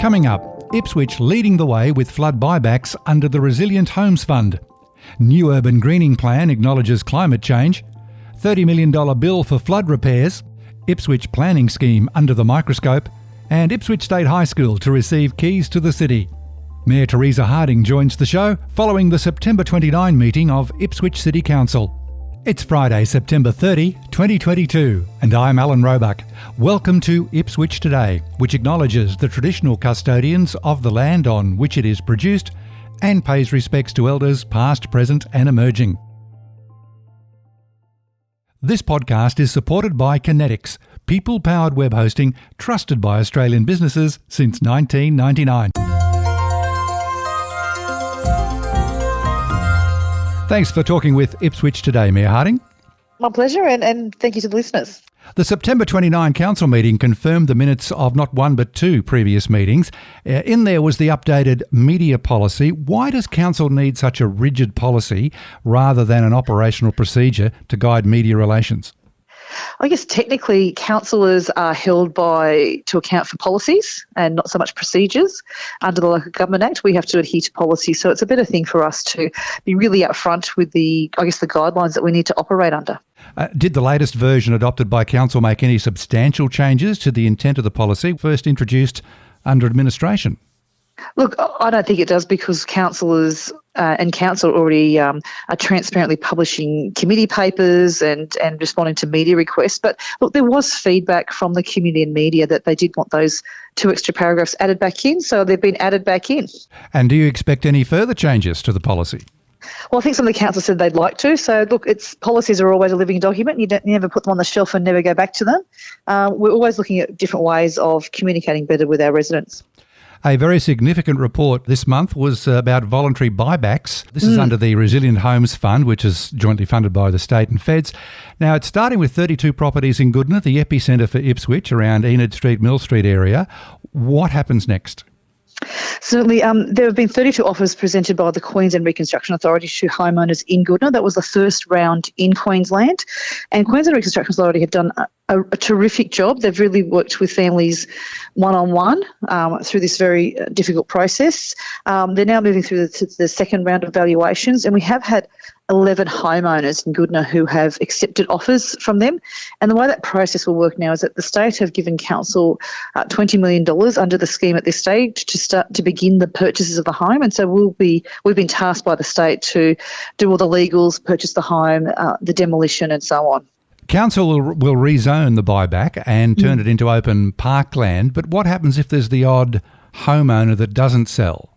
Coming up, Ipswich leading the way with flood buybacks under the Resilient Homes Fund. New urban greening plan acknowledges climate change. $30 million bill for flood repairs. Ipswich Planning Scheme under the microscope. And Ipswich State High School to receive keys to the city. Mayor Teresa Harding joins the show following the September 29 meeting of Ipswich City Council. It's Friday, September 30, 2022, and I'm Alan Roebuck. Welcome to Ipswich Today, which acknowledges the traditional custodians of the land on which it is produced and pays respects to elders past, present and emerging. This podcast is supported by Kinetics, people-powered web hosting trusted by Australian businesses since 1999. Thanks for talking with Ipswich Today, Mayor Harding. My pleasure, and thank you to the listeners. The September 29 council meeting confirmed the minutes of not one but two previous meetings. In there was the updated media policy. Why does council need such a rigid policy rather than an operational procedure to guide media relations? I guess technically councillors are held to account for policies and not so much procedures. Under the Local Government Act, we have to adhere to policy. So it's a better thing for us to be really upfront with the guidelines that we need to operate under. Did the latest version adopted by council make any substantial changes to the intent of the policy first introduced under administration? Look, I don't think it does because councillors and council already are transparently publishing committee papers and responding to media requests. But look, there was feedback from the community and media that they did want those two extra paragraphs added back in, so they've been added back in. And do you expect any further changes to the policy? Well, I think some of the council said they'd like to. So, look, policies are always a living document. You never put them on the shelf and never go back to them. We're always looking at different ways of communicating better with our residents. A very significant report this month was about voluntary buybacks. This is under the Resilient Homes Fund, which is jointly funded by the state and feds. Now, it's starting with 32 properties in Goodna, the epicentre for Ipswich, around Enid Street, Mill Street area. What happens next? Certainly, there have been 32 offers presented by the Queensland Reconstruction Authority to homeowners in Goodna. That was the first round in Queensland. And Queensland Reconstruction Authority have done a terrific job. They've really worked with families one-on-one through this very difficult process. They're now moving through the second round of valuations, and we have had 11 homeowners in Goodna who have accepted offers from them. And the way that process will work now is that the state have given council $20 million under the scheme at this stage to begin the purchases of the home. And so we've been tasked by the state to do all the legals, purchase the home, the demolition and so on. Council will rezone the buyback and turn it into open parkland, but what happens if there's the odd homeowner that doesn't sell?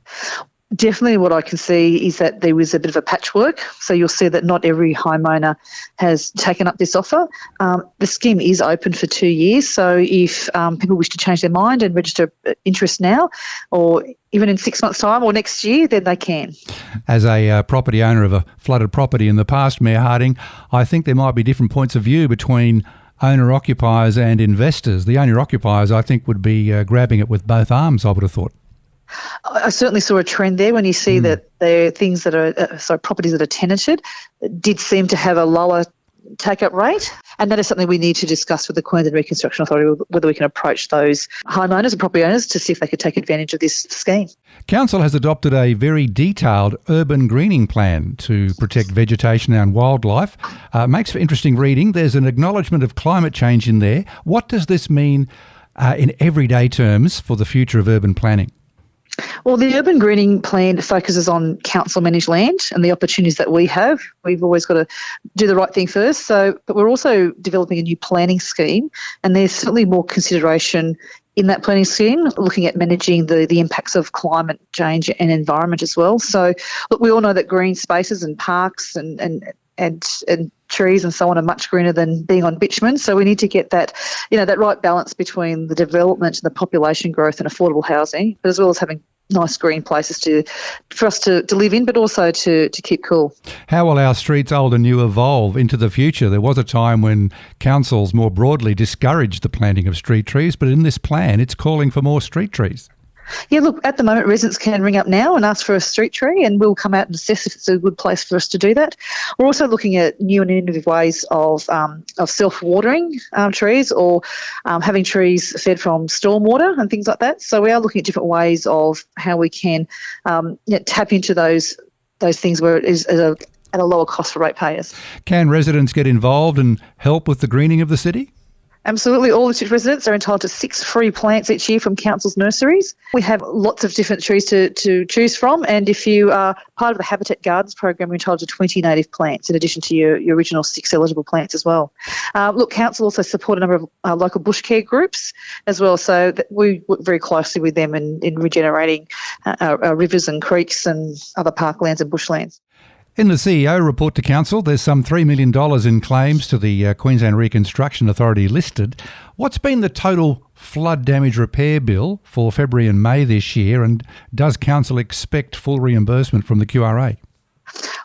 Definitely what I can see is that there was a bit of a patchwork. So you'll see that not every homeowner has taken up this offer. The scheme is open for 2 years. So if people wish to change their mind and register interest now or even in 6 months' time or next year, then they can. As a property owner of a flooded property in the past, Mayor Harding, I think there might be different points of view between owner-occupiers and investors. The owner-occupiers, I think, would be grabbing it with both arms, I would have thought. I certainly saw a trend there when you see that there are things that are, properties that are tenanted did seem to have a lower take-up rate. And that is something we need to discuss with the Queensland Reconstruction Authority, whether we can approach those homeowners and property owners to see if they could take advantage of this scheme. Council has adopted a very detailed urban greening plan to protect vegetation and wildlife. Makes for interesting reading. There's an acknowledgement of climate change in there. What does this mean in everyday terms for the future of urban planning? Well, the urban greening plan focuses on council-managed land and the opportunities that we have. We've always got to do the right thing first. But we're also developing a new planning scheme, and there's certainly more consideration in that planning scheme, looking at managing the impacts of climate change and environment as well. So, look, we all know that green spaces and parks and trees and so on are much greener than being on bitumen. So we need to get that, that right balance between the development and the population growth and affordable housing, but as well as having nice green places for us to live in, but also to keep cool. How will our streets, old and new, evolve into the future? There was a time when councils more broadly discouraged the planting of street trees, but in this plan it's calling for more street trees. Yeah, look, at the moment, residents can ring up now and ask for a street tree, and we'll come out and assess if it's a good place for us to do that. We're also looking at new and innovative ways of self-watering trees, or having trees fed from stormwater and things like that. So we are looking at different ways of how we can tap into those things where it is at a lower cost for ratepayers. Can residents get involved and help with the greening of the city? Absolutely. All Ipswich residents are entitled to 6 free plants each year from council's nurseries. We have lots of different trees to choose from, and if you are part of the Habitat Gardens program, you're entitled to 20 native plants in addition to your original 6 eligible plants as well. Council also support a number of local bush care groups as well, so that we work very closely with them in regenerating our rivers and creeks and other parklands and bushlands. In the CEO report to Council, there's some $3 million in claims to the Queensland Reconstruction Authority listed. What's been the total flood damage repair bill for February and May this year, and does Council expect full reimbursement from the QRA?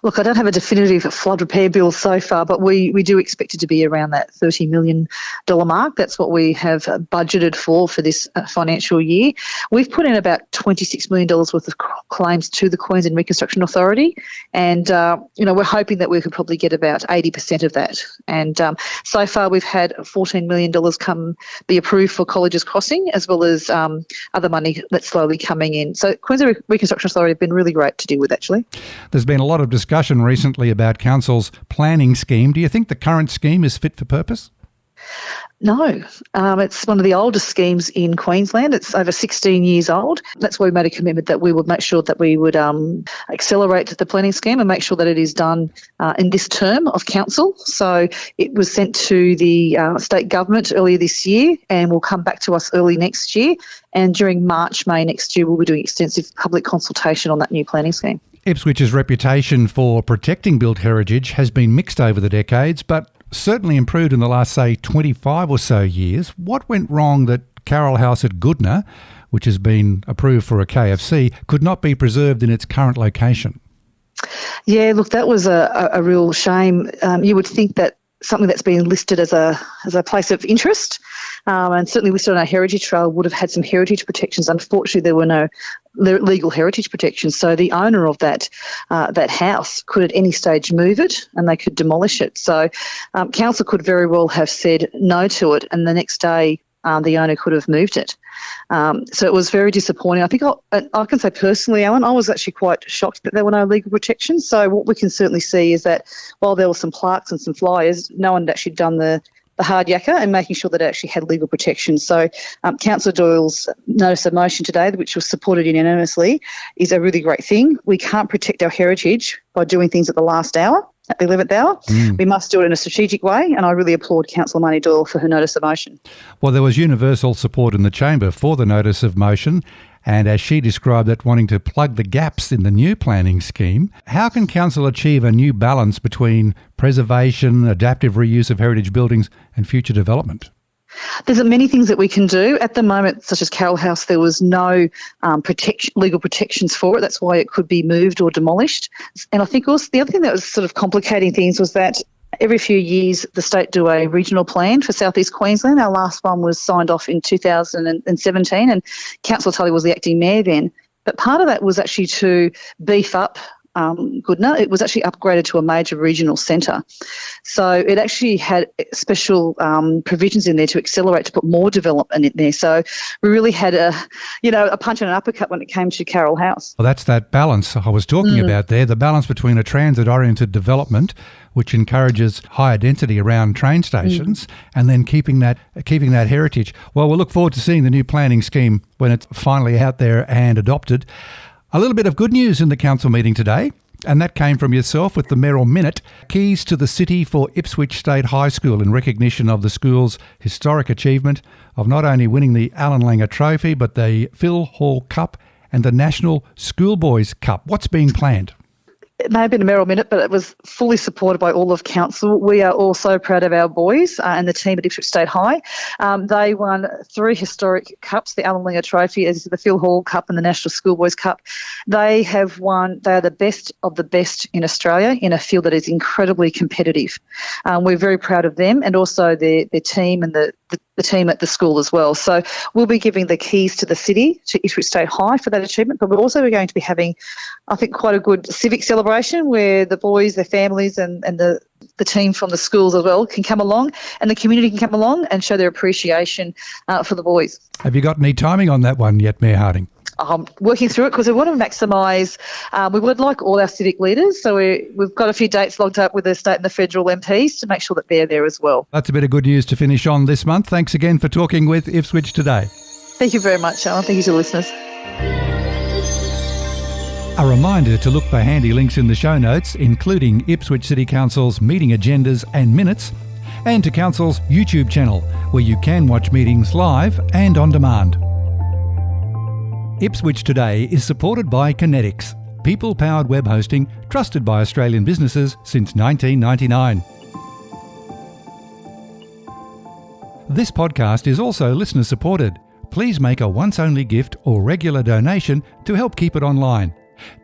Look, I don't have a definitive flood repair bill so far, but we do expect it to be around that $30 million mark. That's what we have budgeted for this financial year. We've put in about $26 million worth of claims to the Queensland Reconstruction Authority, and we're hoping that we could probably get about 80% of that. And so far we've had $14 million be approved for Colleges Crossing, as well as other money that's slowly coming in. So Queensland Reconstruction Authority have been really great to deal with, actually. There's been a lot of discussion recently about Council's planning scheme. Do you think the current scheme is fit for purpose? No, it's one of the oldest schemes in Queensland. It's over 16 years old. That's why we made a commitment that we would make sure that we would accelerate the planning scheme and make sure that it is done in this term of council. So it was sent to the state government earlier this year and will come back to us early next year. And during March, May next year, we'll be doing extensive public consultation on that new planning scheme. Ipswich's reputation for protecting built heritage has been mixed over the decades, but certainly improved in the last, say, 25 or so years. What went wrong that Carroll House at Goodna, which has been approved for a KFC, could not be preserved in its current location? Yeah, look, that was a real shame. You would think that something that's been listed as a place of interest, and certainly listed on our heritage trail, would have had some heritage protections. Unfortunately, there were no legal heritage protections, so the owner of that house could at any stage move it, and they could demolish it. So council could very well have said no to it, and the next day the owner could have moved it. So it was very disappointing. I think I can say personally, Alan, I was actually quite shocked that there were no legal protections. So what we can certainly see is that while there were some plaques and some flyers, no one had actually done the hard yakka and making sure that it actually had legal protection. So Councillor Doyle's notice of motion today, which was supported unanimously, is a really great thing. We can't protect our heritage by doing things at the last hour, at the 11th hour. We must do it in a strategic way, and I really applaud Councillor Marnie Doyle for her notice of motion. Well, there was universal support in the chamber for the notice of motion, and as she described it, wanting to plug the gaps in the new planning scheme. How can Council achieve a new balance between preservation, adaptive reuse of heritage buildings and future development? There's many things that we can do. At the moment, such as Carroll House, there was no legal protections for it. That's why it could be moved or demolished. And I think also the other thing that was sort of complicating things was that every few years the state do a regional plan for South East Queensland. Our last one was signed off in 2017, and Councillor Tully was the acting mayor then. But part of that was actually to beef up Goodna. It was actually upgraded to a major regional centre. So it actually had special provisions in there to accelerate, to put more development in there. So we really had a punch and an uppercut when it came to Carroll House. Well, that's that balance I was talking about there, the balance between a transit-oriented development, which encourages higher density around train stations, and then keeping that heritage. Well, we'll look forward to seeing the new planning scheme when it's finally out there and adopted. A little bit of good news in the council meeting today, and that came from yourself with the Merrill Minute. Keys to the City for Ipswich State High School in recognition of the school's historic achievement of not only winning the Alan Langer Trophy, but the Phil Hall Cup and the National Schoolboys Cup. What's being planned? it may have been a Merrill minute, but it was fully supported by all of council. We are all so proud of our boys and the team at Ipswich State High. They won 3 historic cups, the Alan Linger Trophy, as the Phil Hall Cup and the National Schoolboys Cup. They are the best of the best in Australia in a field that is incredibly competitive. We're very proud of them and also their team and the team at the school as well. So we'll be giving the keys to the city, to Ipswich State High for that achievement, but we're also going to be having, I think, quite a good civic celebration where the boys, their families and the team from the schools as well can come along and the community can come along and show their appreciation for the boys. Have you got any timing on that one yet, Mayor Harding? I'm working through it because we want to maximise, we would like all our civic leaders, so we've got a few dates logged up with the state and the federal MPs to make sure that they're there as well. That's a bit of good news to finish on this month. Thanks again for talking with Ipswich Today. Thank you very much, Alan. Thank you to the listeners. A reminder to look for handy links in the show notes, including Ipswich City Council's meeting agendas and minutes, and to Council's YouTube channel, where you can watch meetings live and on demand. Ipswich Today is supported by Kinetics, people-powered web hosting trusted by Australian businesses since 1999. This podcast is also listener-supported. Please make a once-only gift or regular donation to help keep it online.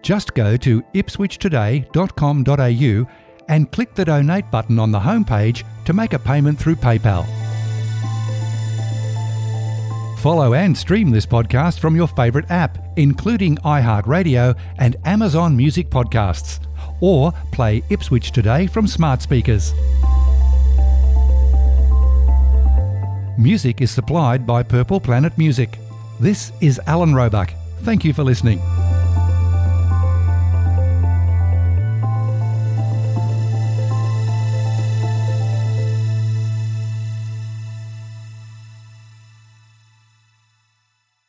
Just go to ipswichtoday.com.au and click the donate button on the homepage to make a payment through PayPal. Follow and stream this podcast from your favourite app, including iHeartRadio and Amazon Music Podcasts, or play Ipswich Today from smart speakers. Music is supplied by Purple Planet Music. This is Alan Roebuck. Thank you for listening.